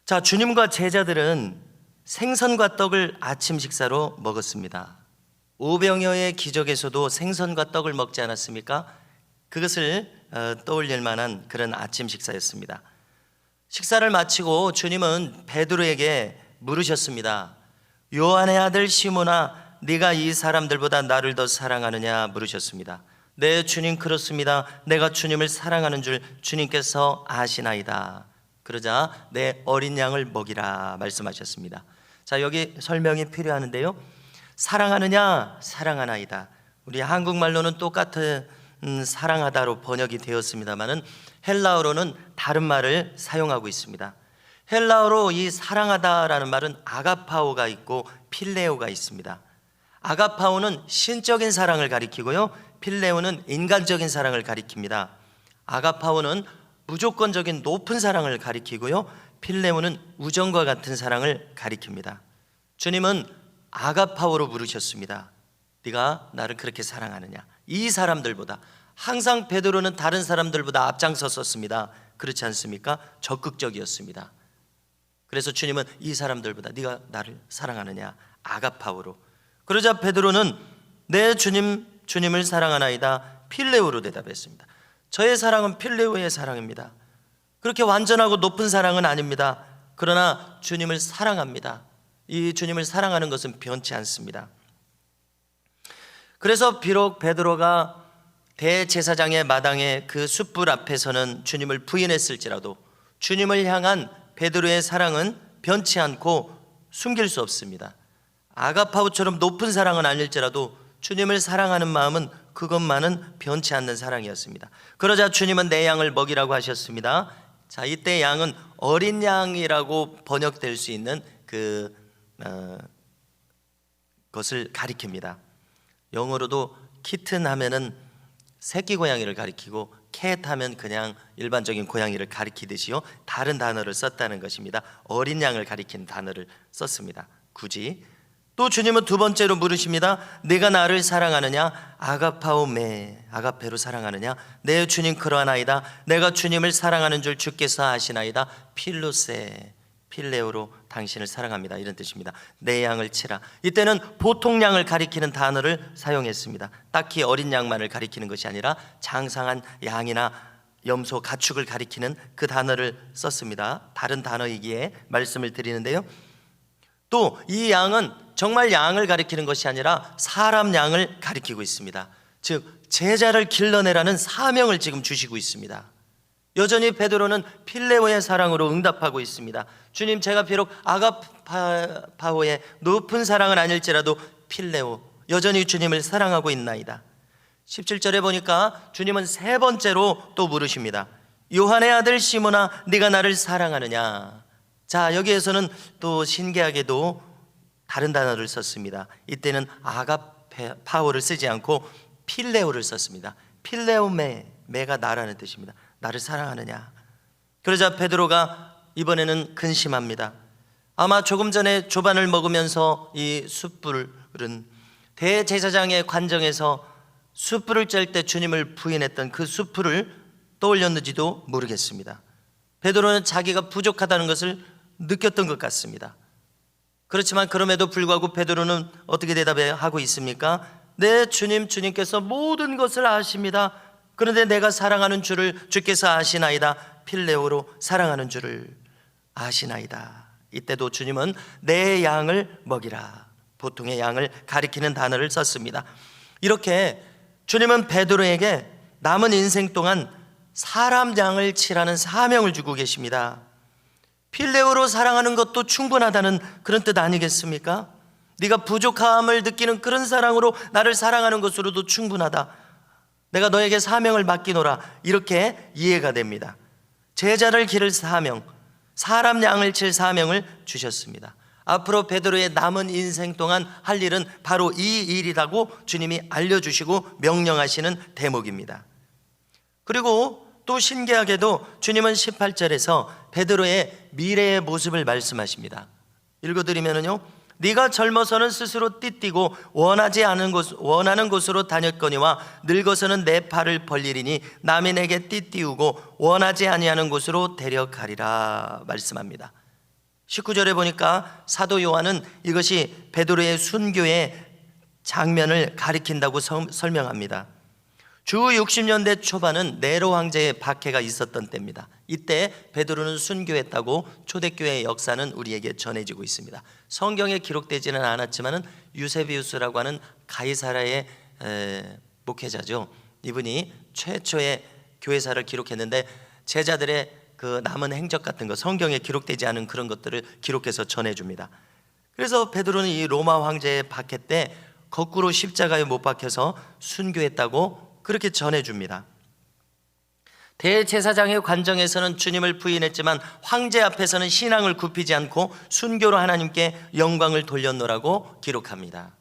자, 주님과 제자들은 생선과 떡을 아침 식사로 먹었습니다. 오병이어의 기적에서도 생선과 떡을 먹지 않았습니까? 그것을 떠올릴 만한 그런 아침 식사였습니다. 식사를 마치고 주님은 베드로에게 물으셨습니다. 요한의 아들 시몬아, 네가 이 사람들보다 나를 더 사랑하느냐 물으셨습니다. 네, 주님, 그렇습니다. 내가 주님을 사랑하는 줄 주님께서 아시나이다. 그러자 내 어린 양을 먹이라 말씀하셨습니다. 자, 여기 설명이 필요하는데요, 사랑하느냐, 사랑하나이다. 우리 한국말로는 똑같은 사랑하다로 번역이 되었습니다마는 헬라어로는 다른 말을 사용하고 있습니다. 헬라어로 이 사랑하다라는 말은 아가파오가 있고 필레오가 있습니다. 아가파오는 신적인 사랑을 가리키고요, 필레오는 인간적인 사랑을 가리킵니다. 아가파오는 무조건적인 높은 사랑을 가리키고요, 필레오는 우정과 같은 사랑을 가리킵니다. 주님은 아가파오로 부르셨습니다. 네가 나를 그렇게 사랑하느냐. 이 사람들보다, 항상 베드로는 다른 사람들보다 앞장섰었습니다. 그렇지 않습니까? 적극적이었습니다. 그래서 주님은 이 사람들보다 네가 나를 사랑하느냐, 아가파오로. 그러자 베드로는 내 주님을 사랑하나이다, 필레오로 대답했습니다. 저의 사랑은 필레오의 사랑입니다. 그렇게 완전하고 높은 사랑은 아닙니다. 그러나 주님을 사랑합니다. 이 주님을 사랑하는 것은 변치 않습니다. 그래서 비록 베드로가 대제사장의 마당에 그 숯불 앞에서는 주님을 부인했을지라도 주님을 향한 베드로의 사랑은 변치 않고 숨길 수 없습니다. 아가파오처럼 높은 사랑은 아닐지라도 주님을 사랑하는 마음은 그것만은 변치 않는 사랑이었습니다. 그러자 주님은 내 양을 먹이라고 하셨습니다. 자, 이때 양은 어린 양이라고 번역될 수 있는 것을 가리킵니다. 영어로도 키튼 하면은 새끼 고양이를 가리키고 캣 하면 그냥 일반적인 고양이를 가리키듯이요, 다른 단어를 썼다는 것입니다. 어린 양을 가리키는 단어를 썼습니다. 굳이. 또 주님은 두 번째로 물으십니다. 네가 나를 사랑하느냐, 아가파오메, 아가페로 사랑하느냐. 네, 주님, 그러하나이다. 내가 주님을 사랑하는 줄 주께서 아시나이다. 필로세, 필레오로 당신을 사랑합니다, 이런 뜻입니다. 내 양을 치라. 이때는 보통 양을 가리키는 단어를 사용했습니다. 딱히 어린 양만을 가리키는 것이 아니라 장상한 양이나 염소, 가축을 가리키는 그 단어를 썼습니다. 다른 단어이기에 말씀을 드리는데요, 또 이 양은 정말 양을 가리키는 것이 아니라 사람 양을 가리키고 있습니다. 즉 제자를 길러내라는 사명을 지금 주시고 있습니다. 여전히 베드로는 필레오의 사랑으로 응답하고 있습니다. 주님, 제가 비록 아가파오의 높은 사랑은 아닐지라도 필레오, 여전히 주님을 사랑하고 있나이다. 17절에 보니까 주님은 세 번째로 또 물으십니다. 요한의 아들 시몬아, 네가 나를 사랑하느냐. 자, 여기에서는 또 신기하게도 다른 단어를 썼습니다. 이때는 아가파오를 쓰지 않고 필레오를 썼습니다. 필레오메, 메가 나라는 뜻입니다. 나를 사랑하느냐. 그러자 베드로가 이번에는 근심합니다. 아마 조금 전에 조반을 먹으면서 이 숯불은 대제사장의 관정에서 숯불을 짤 때 주님을 부인했던 그 숯불을 떠올렸는지도 모르겠습니다. 베드로는 자기가 부족하다는 것을 느꼈던 것 같습니다. 그렇지만 그럼에도 불구하고 베드로는 어떻게 대답하고 있습니까? 네, 주님께서 모든 것을 아십니다. 그런데 내가 사랑하는 줄을 주께서 아시나이다. 필레오로 사랑하는 줄을 아시나이다. 이때도 주님은 내 양을 먹이라, 보통의 양을 가리키는 단어를 썼습니다. 이렇게 주님은 베드로에게 남은 인생 동안 사람 양을 치라는 사명을 주고 계십니다. 필레오로 사랑하는 것도 충분하다는 그런 뜻 아니겠습니까? 네가 부족함을 느끼는 그런 사랑으로 나를 사랑하는 것으로도 충분하다. 내가 너에게 사명을 맡기노라, 이렇게 이해가 됩니다. 제자를 기를 사명, 사람 양을 칠 사명을 주셨습니다. 앞으로 베드로의 남은 인생 동안 할 일은 바로 이 일이라고 주님이 알려주시고 명령하시는 대목입니다. 그리고 또 신기하게도 주님은 18절에서 베드로의 미래의 모습을 말씀하십니다. 읽어드리면요, 네가 젊어서는 스스로 띠띠고 원하는 곳으로 다녔거니와 늙어서는 내 팔을 벌리리니 남인에게 띠띠우고 원하지 아니하는 곳으로 데려가리라 말씀합니다. 19절에 보니까 사도 요한은 이것이 베드로의 순교의 장면을 가리킨다고 설명합니다. 주 60년대 초반은 네로 황제의 박해가 있었던 때입니다. 이때 베드로는 순교했다고 초대교회의 역사는 우리에게 전해지고 있습니다. 성경에 기록되지는 않았지만 유세비우스라고 하는 가이사라의 목회자죠. 이분이 최초의 교회사를 기록했는데 제자들의 그 남은 행적 같은 거, 성경에 기록되지 않은 그런 것들을 기록해서 전해줍니다. 그래서 베드로는 이 로마 황제의 박해 때 거꾸로 십자가에 못 박혀서 순교했다고 그렇게 전해줍니다. 대제사장의 관정에서는 주님을 부인했지만 황제 앞에서는 신앙을 굽히지 않고 순교로 하나님께 영광을 돌렸노라고 기록합니다.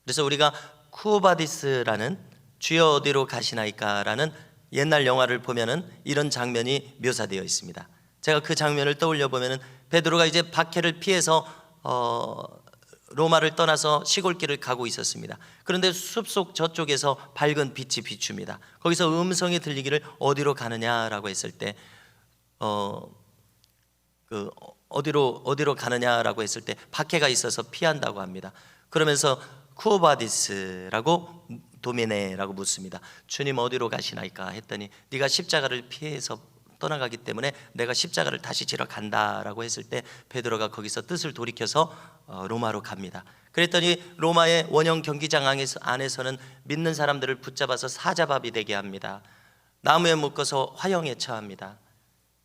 그래서 우리가 쿠오바디스라는 주여 어디로 가시나이까라는 옛날 영화를 보면은 이런 장면이 묘사되어 있습니다. 제가 그 장면을 떠올려 보면은 베드로가 이제 박해를 피해서 로마를 떠나서 시골길을 가고 있었습니다. 그런데 숲속 저쪽에서 밝은 빛이 비춥니다. 거기서 음성이 들리기를 어디로 가느냐라고 했을 때 어디로 가느냐라고 했을 때 박해가 있어서 피한다고 합니다. 그러면서 쿠오바디스라고 도미네라고 묻습니다. 주님 어디로 가시나이까 했더니 네가 십자가를 피해서 떠나가기 때문에 내가 십자가를 다시 지러 간다라고 했을 때 베드로가 거기서 뜻을 돌이켜서 로마로 갑니다. 그랬더니 로마의 원형 경기장 안에서는 믿는 사람들을 붙잡아서 사자밥이 되게 합니다. 나무에 묶어서 화형에 처합니다.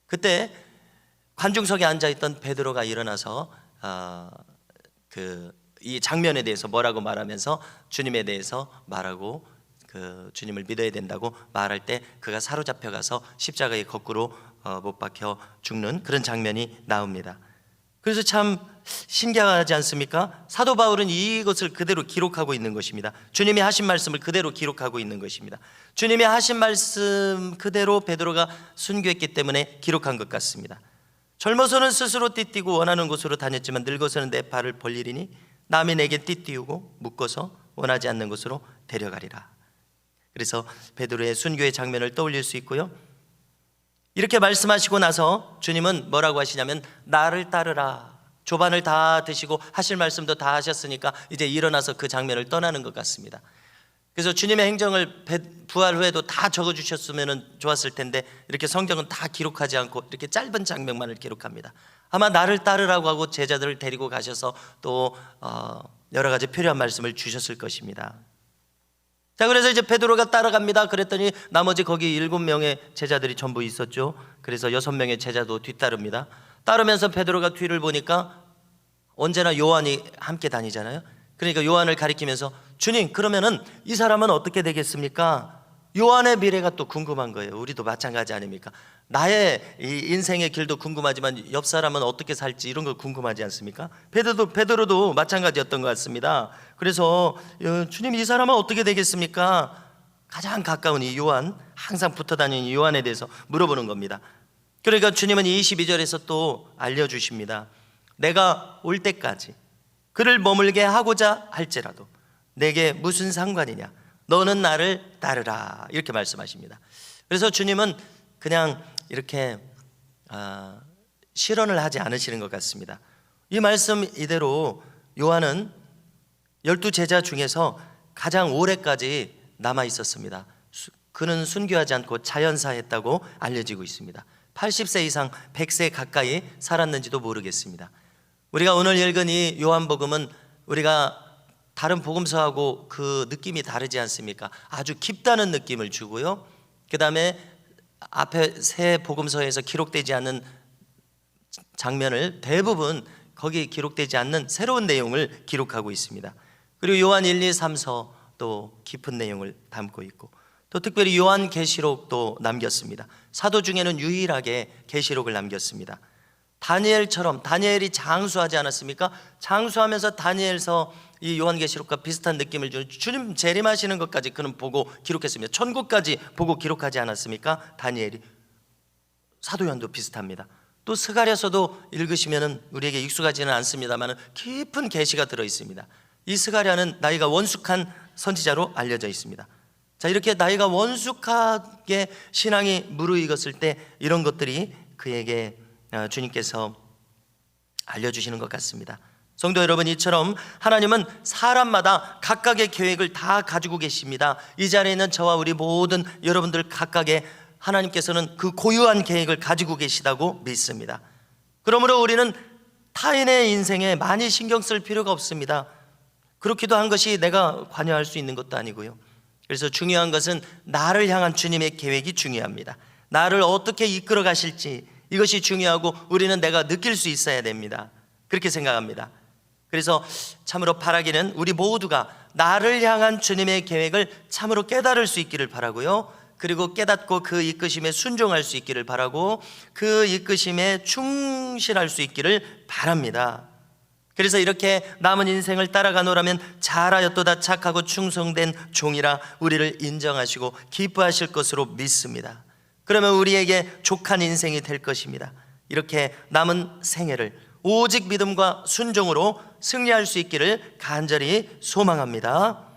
그때 관중석에 앉아있던 베드로가 일어나서 이 장면에 대해서 뭐라고 말하면서 주님에 대해서 말하고 주님을 믿어야 된다고 말할 때 그가 사로잡혀 가서 십자가에 거꾸로 못 박혀 죽는 그런 장면이 나옵니다. 그래서 참 신기하지 않습니까? 사도 바울은 이것을 그대로 기록하고 있는 것입니다. 주님이 하신 말씀을 그대로 기록하고 있는 것입니다. 주님이 하신 말씀 그대로 베드로가 순교했기 때문에 기록한 것 같습니다. 젊어서는 스스로 띠띠고 원하는 곳으로 다녔지만 늙어서는 내 발을 벌리리니 남이 내게 띠띠우고 묶어서 원하지 않는 곳으로 데려가리라. 그래서 베드로의 순교의 장면을 떠올릴 수 있고요. 이렇게 말씀하시고 나서 주님은 뭐라고 하시냐면 나를 따르라. 조반을 다 드시고 하실 말씀도 다 하셨으니까 이제 일어나서 그 장면을 떠나는 것 같습니다. 그래서 주님의 행정을 부활 후에도 다 적어주셨으면 좋았을 텐데 이렇게 성경은 다 기록하지 않고 이렇게 짧은 장면만을 기록합니다. 아마 나를 따르라고 하고 제자들을 데리고 가셔서 또 여러 가지 필요한 말씀을 주셨을 것입니다. 자, 그래서 이제 베드로가 따라갑니다. 그랬더니 나머지 거기 7명의 제자들이 전부 있었죠. 그래서 6명의 제자도 뒤따릅니다. 따르면서 베드로가 뒤를 보니까 언제나 요한이 함께 다니잖아요. 그러니까 요한을 가리키면서 주님, 그러면은 이 사람은 어떻게 되겠습니까? 요한의 미래가 또 궁금한 거예요. 우리도 마찬가지 아닙니까? 나의 이 인생의 길도 궁금하지만 옆 사람은 어떻게 살지 이런 거 궁금하지 않습니까? 베드로도 마찬가지였던 것 같습니다. 그래서 주님, 이 사람은 어떻게 되겠습니까? 가장 가까운 이 요한, 항상 붙어 다니는 요한에 대해서 물어보는 겁니다. 그러니까 주님은 22절에서 또 알려주십니다. 내가 올 때까지 그를 머물게 하고자 할지라도 내게 무슨 상관이냐? 너는 나를 따르라. 이렇게 말씀하십니다. 그래서 주님은 그냥 이렇게 실언을 하지 않으시는 것 같습니다. 이 말씀 이대로 요한은 12제자 중에서 가장 오래까지 남아 있었습니다. 그는 순교하지 않고 자연사했다고 알려지고 있습니다. 80세 이상 100세 가까이 살았는지도 모르겠습니다. 우리가 오늘 읽은 이 요한복음은 우리가 다른 복음서하고 그 느낌이 다르지 않습니까? 아주 깊다는 느낌을 주고요. 그 다음에 앞에 세 복음서에서 기록되지 않는 장면을 대부분 거기 기록되지 않는 새로운 내용을 기록하고 있습니다. 그리고 요한 1, 2, 3서 또 깊은 내용을 담고 있고 또 특별히 요한계시록도 남겼습니다. 사도 중에는 유일하게 계시록을 남겼습니다. 다니엘처럼 다니엘이 장수하지 않았습니까? 장수하면서 다니엘서 이 요한계시록과 비슷한 느낌을 주는 주님 재림하시는 것까지 그는 보고 기록했습니다. 천국까지 보고 기록하지 않았습니까? 다니엘이. 사도 요한도 비슷합니다. 또 스가랴서도 읽으시면 우리에게 익숙하지는 않습니다만 깊은 계시가 들어 있습니다. 이 스가랴는 나이가 원숙한 선지자로 알려져 있습니다. 자, 이렇게 나이가 원숙하게 신앙이 무르익었을 때 이런 것들이 그에게 주님께서 알려주시는 것 같습니다. 성도 여러분, 이처럼 하나님은 사람마다 각각의 계획을 다 가지고 계십니다. 이 자리에 있는 저와 우리 모든 여러분들 각각의 하나님께서는 그 고유한 계획을 가지고 계시다고 믿습니다. 그러므로 우리는 타인의 인생에 많이 신경 쓸 필요가 없습니다. 그렇기도 한 것이 내가 관여할 수 있는 것도 아니고요. 그래서 중요한 것은 나를 향한 주님의 계획이 중요합니다. 나를 어떻게 이끌어 가실지, 이것이 중요하고 우리는 내가 느낄 수 있어야 됩니다. 그렇게 생각합니다. 그래서 참으로 바라기는 우리 모두가 나를 향한 주님의 계획을 참으로 깨달을 수 있기를 바라고요. 그리고 깨닫고 그 이끄심에 순종할 수 있기를 바라고 그 이끄심에 충실할 수 있기를 바랍니다. 그래서 이렇게 남은 인생을 따라가노라면 잘하였도다 착하고 충성된 종이라 우리를 인정하시고 기뻐하실 것으로 믿습니다. 그러면 우리에게 족한 인생이 될 것입니다. 이렇게 남은 생애를 오직 믿음과 순종으로 승리할 수 있기를 간절히 소망합니다.